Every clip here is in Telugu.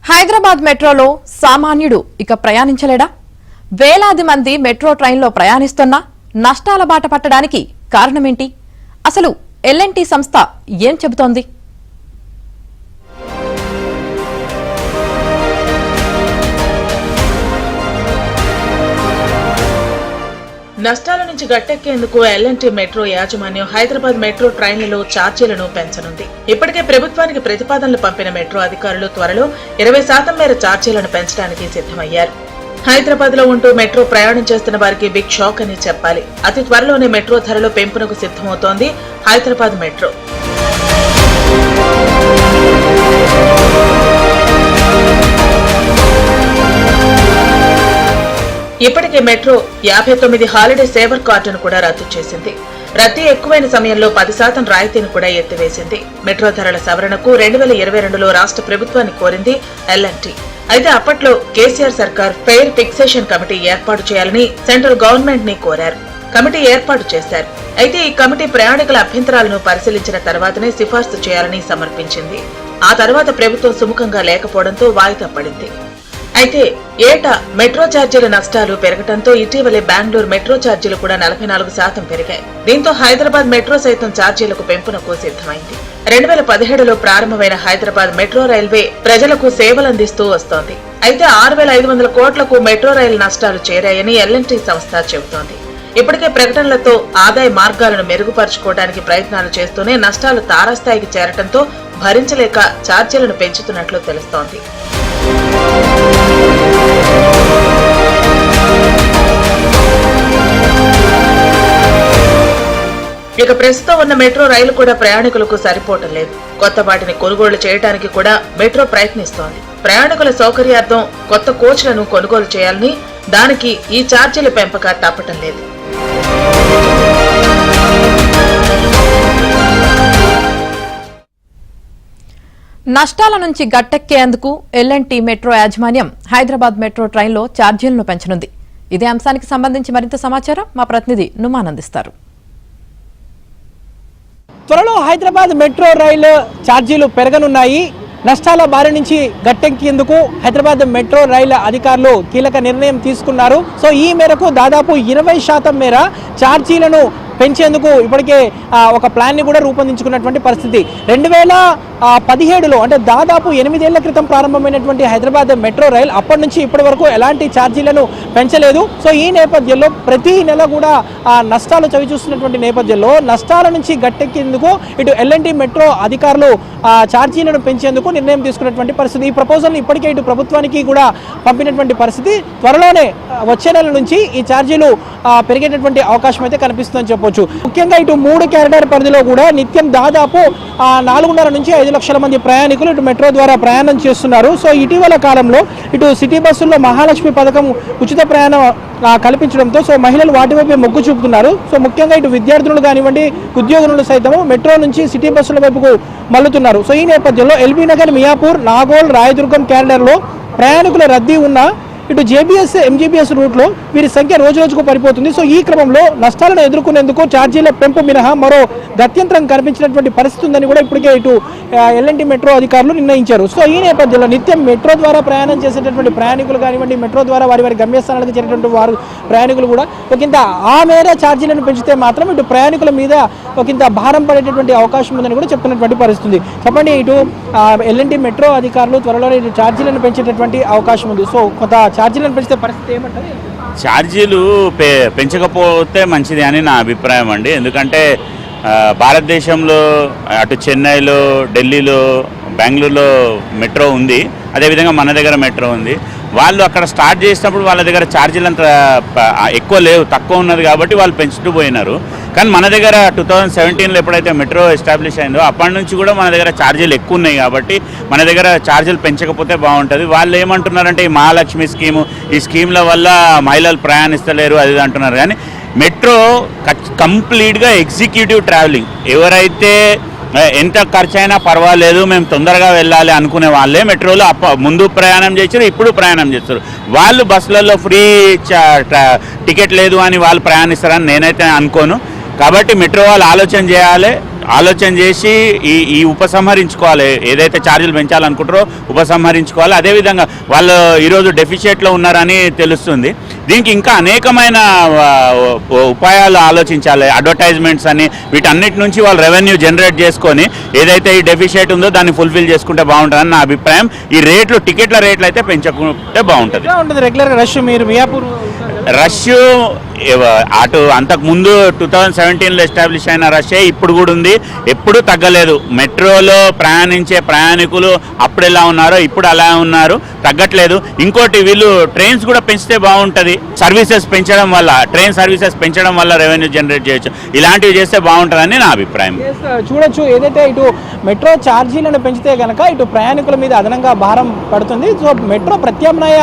హైదరాబాద్ మెట్రోలో సామాన్యుడు ఇక ప్రయాణించలేడా? వేలాది మంది మెట్రో ట్రైన్లో ప్రయాణిస్తున్నా నష్టాల బాట పట్టడానికి కారణమేంటి? అసలు ఎల్ఎన్టీ సంస్థ ఏం చెబుతోంది? నష్టాల నుంచి గట్టెక్కేందుకు ఎల్ఎన్టీ మెట్రో యాజమాన్యం హైదరాబాద్ మెట్రో ట్రైన్లలో ఛార్జీలను పెంచనుంది. ఇప్పటికే ప్రభుత్వానికి ప్రతిపాదనలు పంపిన మెట్రో అధికారులు త్వరలో 20% మేర ఛార్జీలను పెంచడానికి సిద్ధమయ్యారు. హైదరాబాద్ లో ఉంటూ మెట్రో ప్రయాణం చేస్తున్న వారికి బిగ్ షాక్ అని చెప్పాలి. అతి త్వరలోనే మెట్రో ధరలో పెంపునకు సిద్ధమవుతోంది హైదరాబాద్ మెట్రో. ఇప్పటికే మెట్రో 59 హాలిడే సేవర్ కార్డును కూడా రద్దు చేసింది. రద్దీ ఎక్కువైన సమయంలో 10% రాయితీని కూడా ఎత్తివేసింది. మెట్రో ధరల సవరణకు 2022లో రాష్ట్ర ప్రభుత్వాన్ని కోరింది ఎల్ఎన్టీ. అయితే అప్పట్లో కేసీఆర్ సర్కార్ ఫెయిర్ ఫిక్సేషన్ కమిటీ ఏర్పాటు చేయాలని సెంట్రల్ గవర్నమెంట్ ని కోరారు. కమిటీ ఏర్పాటు చేశారు. అయితే ఈ కమిటీ ప్రయాణికుల అభ్యంతరాలను పరిశీలించిన తర్వాతనే సిఫార్సు చేయాలని సమర్పించింది. ఆ తర్వాత ప్రభుత్వం సుముఖంగా లేకపోవడంతో వాయిదా పడింది. అయితే ఏటా మెట్రో ఛార్జీల నష్టాలు పెరగడంతో ఇటీవలే బెంగళూరు మెట్రో ఛార్జీలు కూడా 44% పెరిగాయి. దీంతో హైదరాబాద్ మెట్రో సైతం ఛార్జీలకు పెంపునకు సిద్ధమైంది. 2017లో ప్రారంభమైన హైదరాబాద్ మెట్రో రైల్వే ప్రజలకు సేవలందిస్తూ వస్తోంది. అయితే 6,500 కోట్లకు మెట్రో రైలు నష్టాలు చేరాయని ఎల్ఎన్టీ సంస్థ చెబుతోంది. ఇప్పటికే ప్రకటనలతో ఆదాయ మార్గాలను మెరుగుపరుచుకోవడానికి ప్రయత్నాలు చేస్తూనే నష్టాలు తారాస్థాయికి చేరటంతో భరించలేక ఛార్జీలను పెంచుతున్నట్లు తెలుస్తోంది. ఇక ప్రస్తుతం ఉన్న మెట్రో రైలు కూడా ప్రయాణికులకు సరిపోవటం లేదు. కొత్త వాటిని కొనుగోలు చేయడానికి కూడా మెట్రో ప్రయత్నిస్తోంది. ప్రయాణికుల సౌకర్యార్థం కొత్త కోచ్లను కొనుగోలు చేయాలని, దానికి ఈ ఛార్జీల పెంపక తప్పటం లేదు. నష్టాల నుంచి గట్టెక్కేందుకు ఎల్ఎన్టీ మెట్రో యాజమాన్యం హైదరాబాద్ మెట్రో ట్రైన్లో ఛార్జీలను పెంచనుంది. ఇదే అంశానికి సంబంధించి మరింత సమాచారం మా ప్రతినిధి నుమాన్ అందిస్తారు. త్వరలో హైదరాబాద్ మెట్రో రైలు ఛార్జీలు పెరగనున్నాయి. నష్టాల బారి నుంచి గట్టెక్కేందుకు హైదరాబాద్ మెట్రో రైలు అధికారులు కీలక నిర్ణయం తీసుకున్నారు. సో ఈ మేరకు దాదాపు 20% మేర ఛార్జీలను పెంచేందుకు ఇప్పటికే ఒక ప్లాన్ని కూడా రూపొందించుకున్నటువంటి పరిస్థితి. 2017లో అంటే దాదాపు 8 ఏళ్ల క్రితం ప్రారంభమైనటువంటి హైదరాబాద్ మెట్రో రైల్ అప్పటి నుంచి ఇప్పటి వరకు ఎలాంటి ఛార్జీలను పెంచలేదు. సో ఈ నేపథ్యంలో ప్రతి నెల కూడా నష్టాలు చవిచూస్తున్నటువంటి నేపథ్యంలో నష్టాల నుంచి గట్టెక్కేందుకు ఇటు ఎల్ఎన్టీ మెట్రో అధికారులు ఛార్జీలను పెంచేందుకు నిర్ణయం తీసుకున్నటువంటి పరిస్థితి. ఈ ప్రపోజల్ని ఇప్పటికే ఇటు ప్రభుత్వానికి కూడా పంపినటువంటి పరిస్థితి. త్వరలోనే వచ్చే నెల నుంచి ఈ ఛార్జీలు పెరిగేటటువంటి అవకాశం అయితే కనిపిస్తుందని చెప్పొచ్చు. ముఖ్యంగా ఇటు 3 క్యారిడార్ పరిధిలో కూడా నిత్యం దాదాపు 4.5 నుంచి 5 లక్షల మంది ప్రయాణికులు ఇటు మెట్రో ద్వారా ప్రయాణం చేస్తున్నారు. సో ఇటీవల కాలంలో ఇటు సిటీ బస్సుల్లో మహాలక్ష్మి పథకం ఉచిత ప్రయాణం కల్పించడంతో సో మహిళలు వాటి వైపే మొగ్గు చూపుతున్నారు. సో ముఖ్యంగా ఇటు విద్యార్థులు కానివ్వండి, ఉద్యోగులు సైతం మెట్రో నుంచి సిటీ బస్సుల వైపుకు మల్లుతున్నారు. సో ఈ నేపథ్యంలో ఎల్బీ నగర్, మియాపూర్, నాగోల్, రాయదుర్గం క్యారిడార్లో ప్రయాణికుల రద్దీ ఉన్న ఇటు జేబీఎస్, ఎంజీబీఎస్ రూట్లో వీరి సంఖ్య రోజు రోజుకు పడిపోతుంది. సో ఈ క్రమంలో నష్టాలను ఎదుర్కొనేందుకు ఛార్జీల పెంపు మినహా మరో గత్యంతరం కనిపించినటువంటి పరిస్థితి ఉందని కూడా ఇప్పటికే ఇటు ఎల్ఎన్టీ మెట్రో అధికారులు నిర్ణయించారు. సో ఈ నేపథ్యంలో నిత్యం మెట్రో ద్వారా ప్రయాణం చేసేటటువంటి ప్రయాణికులు కానివ్వండి, మెట్రో ద్వారా వారి గమ్యస్థానాలకు చేరేటువంటి వారు ప్రయాణికులు కూడా ఒకంత ఆ మేర ఛార్జీలను పెంచితే మాత్రం ఇటు ప్రయాణికుల మీద ఒకంత భారం పడేటటువంటి అవకాశం ఉందని కూడా చెప్తున్నటువంటి పరిస్థితి. చెప్పండి, ఇటు ఎల్ఎన్టీ మెట్రో అధికారులు త్వరలోనే ఇటు ఛార్జీలను పెంచేటటువంటి అవకాశం ఉంది. సో కొంత ఛార్జీలను పెంచితే పరిస్థితి ఏమంటారు? ఛార్జీలు పెంచకపోతే మంచిది అని నా అభిప్రాయం అండి. ఎందుకంటే భారతదేశంలో అటు చెన్నైలో, ఢిల్లీలో, బెంగళూరులో మెట్రో ఉంది. అదేవిధంగా మన దగ్గర మెట్రో ఉంది. వాళ్ళు అక్కడ స్టార్ట్ చేసినప్పుడు వాళ్ళ దగ్గర ఛార్జీలు అంత ఎక్కువ లేవు, తక్కువ ఉన్నది కాబట్టి వాళ్ళు పెంచుతూ పోయినారు. కానీ మన దగ్గర 2017లో ఎప్పుడైతే మెట్రో ఎస్టాబ్లిష్ అయిందో అప్పటి నుంచి కూడా మన దగ్గర ఛార్జీలు ఎక్కువ ఉన్నాయి కాబట్టి మన దగ్గర ఛార్జీలు పెంచకపోతే బాగుంటుంది. వాళ్ళు ఏమంటున్నారంటే ఈ మహాలక్ష్మి స్కీము, ఈ స్కీమ్ల వల్ల మహిళలు ప్రయాణిస్తలేరు అది అంటున్నారు. కానీ మెట్రో కంప్లీట్గా ఎగ్జిక్యూటివ్ ట్రావెలింగ్, ఎవరైతే ఎంత ఖర్చు అయినా పర్వాలేదు మేము తొందరగా వెళ్ళాలి అనుకునే వాళ్ళే మెట్రోలో ముందు ప్రయాణం చేశారు, ఇప్పుడు ప్రయాణం చేస్తారు. వాళ్ళు బస్సులలో ఫ్రీ టికెట్ లేదు అని వాళ్ళు ప్రయాణిస్తారని నేనైతే అనుకోను. కాబట్టి మెట్రో వాళ్ళు ఆలోచన చేయాలి, ఆలోచన చేసి ఈ ఉపసంహరించుకోవాలి, ఏదైతే ఛార్జీలు పెంచాలనుకుంటారో ఉపసంహరించుకోవాలి. అదేవిధంగా వాళ్ళు ఈరోజు డెఫిషియట్లో ఉన్నారని తెలుస్తుంది. దీనికి ఇంకా అనేకమైన ఉపాయాలు ఆలోచించాలి. అడ్వర్టైజ్మెంట్స్ అని వీటన్నిటి నుంచి వాళ్ళు రెవెన్యూ జనరేట్ చేసుకొని ఏదైతే ఈ డెఫిషియట్ ఉందో దాన్ని ఫుల్ఫిల్ చేసుకుంటే బాగుంటుందని నా అభిప్రాయం. ఈ రేట్లు, టికెట్ల రేట్లు అయితే పెంచుకుంటే బాగుంటుంది. రెగ్యులర్గా రష్ మీరు మియాపూర్ రష్ అటు అంతకుముందు 2017లో ఎస్టాబ్లిష్ అయిన రషే ఇప్పుడు కూడా ఉంది, ఎప్పుడూ తగ్గలేదు. మెట్రోలో ప్రయాణించే ప్రయాణికులు అప్పుడు ఎలా ఉన్నారో ఇప్పుడు అలా ఉన్నారు, తగ్గట్లేదు. ఇంకోటి వీళ్ళు ట్రైన్స్ కూడా పెంచితే బాగుంటుంది. సర్వీసెస్ పెంచడం వల్ల, ట్రైన్ సర్వీసెస్ పెంచడం వల్ల రెవెన్యూ జనరేట్ చేయొచ్చు. ఇలాంటివి చేస్తే బాగుంటుందని నా అభిప్రాయం. చూడొచ్చు, ఏదైతే ఇటు మెట్రో ఛార్జీలను పెంచితే కనుక ఇటు ప్రయాణికుల మీద అదనంగా భారం పడుతుంది. సో మెట్రో ప్రత్యామ్నాయ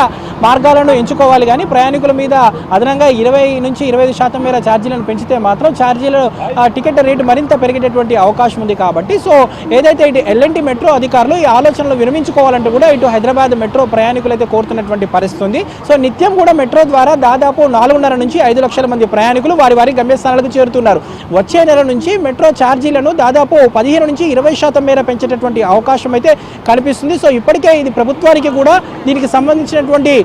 మార్గాలను ఎంచుకోవాలి, కానీ ప్రయాణికుల మీద అదనంగా 20 నుంచి 25% మేర ఛార్జీలను పెంచితే మాత్రం ఛార్జీలు టికెట్ రేటు మరింత పెరిగేటటువంటి అవకాశం ఉంది. కాబట్టి సో ఏదైతే ఇటు ఎల్ఎన్టీ మెట్రో అధికారులు ఈ ఆలోచనలు విరమించుకోవాలంటూ కూడా ఇటు హైదరాబాద్ మెట్రో ప్రయాణికులు అయితే కోరుతున్నటువంటి పరిస్థితి ఉంది. సో నిత్యం కూడా మెట్రో ద్వారా దాదాపు 4.5 నుంచి 5 లక్షల మంది ప్రయాణికులు వారి గమ్యస్థానాలకు చేరుతున్నారు. వచ్చే నెల నుంచి మెట్రో ఛార్జీలను దాదాపు 15 నుంచి 20% మేర పెంచేటటువంటి అవకాశం అయితే కనిపిస్తుంది. సో ఇప్పటికే ఇది ప్రభుత్వానికి కూడా దీనికి సంబంధించినటువంటి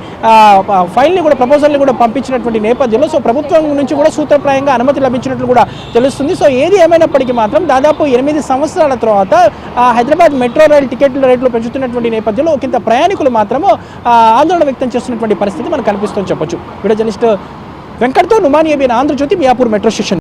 ఫైల్ని కూడా, ప్రపోజల్ని కూడా పంపించినటువంటి నేపథ్యంలో సో ప్రభుత్వం నుంచి కూడా సూత్రప్రాయంగా అనుమతి లభించినట్లు కూడా తెలుస్తుంది. సో ఏది ఏమైనప్పటికీ మాత్రం దాదాపు 8 సంవత్సరాల తర్వాత హైదరాబాద్ మెట్రో రైలు టికెట్ల రేట్లు పెంచుతున్నటువంటి నేపథ్యంలో ఒకంత ప్రయాణికులు మాత్రము ఆందోళన వ్యక్తం చేస్తున్నటువంటి పరిస్థితి మనకు కనిపిస్తుందని చెప్పొచ్చు. వీడియో జర్నలిస్ట్ వెంకట్తో నుమాని ABN Andhra Jyothi, Miyapur metro station.